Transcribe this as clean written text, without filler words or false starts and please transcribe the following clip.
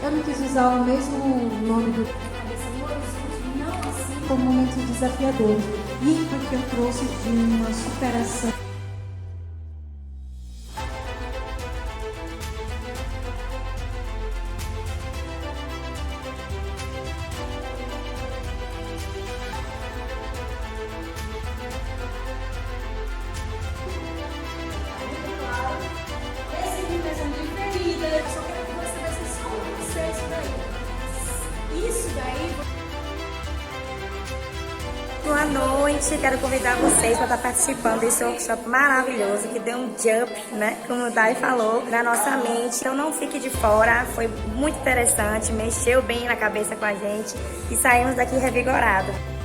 Eu não quis usar o mesmo nome do não assim como momentos desafiadores. E porque eu trouxe de uma superação. Boa noite, quero convidar vocês para estar participando desse workshop maravilhoso que deu um jump, né, como o Dai falou, na nossa mente. Então não fique de fora, foi muito interessante, mexeu bem na cabeça com a gente e saímos daqui revigorados.